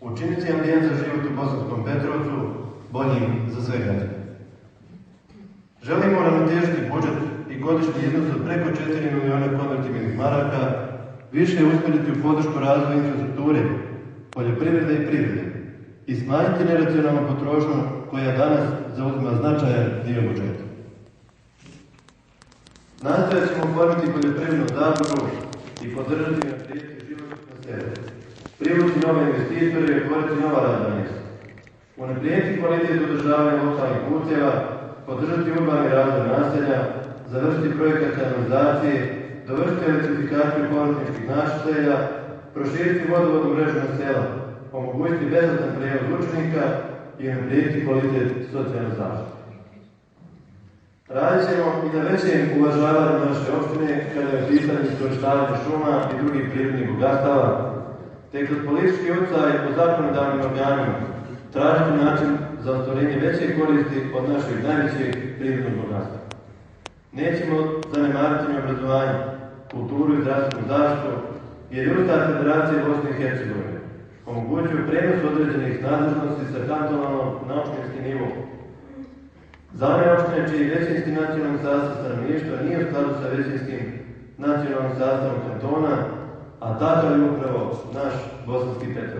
učiniti ambijent za život u Bosanskom Petrovcu boljim za sve građane. Želimo uravnotežiti budžet i godišnji iznos od preko 4 miliona konvertibilnih maraka, više usmjeriti u podršku razvoja infrastrukture, poljoprivrede i privrede i smanjiti neracionalnu potrošnju koja danas zauzima značajan dio budžeta. Nastojat ćemo oformiti poljoprivrednu zadrugu i podržati na prijeti život na selu, privući nove investitore i otvoriti nova radna mjesta, unaprijediti kvalitet održavanja lokalnih puteva, podržati urbani razvoj naselja, završiti projekat kanalizacije, dovršiti elektrifikaciju površinskih naselja, proširiti vodovodnu mrežu na sela, omogućiti besplatan prijevoz učenika i unaprijediti kvalitet socijalne zaštite. Radit ćemo i na većem uvažavanju naše opštine kada je u pitanju iskorištavanje šuma i drugih prirodnih bogatstava, te kroz politički utjecaj po zakonodavnim organima tražiti način za ostvarenje veće koristi od našeg najvećeg prirodnog bogatstva. Nećemo zanemariti ni obrazovanje, kulturu i zdravstvenu zaštitu, jer je Ustav Federacije Bosne i Hercegovine omogućuje prenos određenih nadležnosti sa kantonalnog na opštinski nivo. Za one opštine čiji većinski nacionalni sastav stanovništva nije u skladu sa većinskim nacionalnim sastavom kantona, a takav je upravo naš Bosanski Petrovac.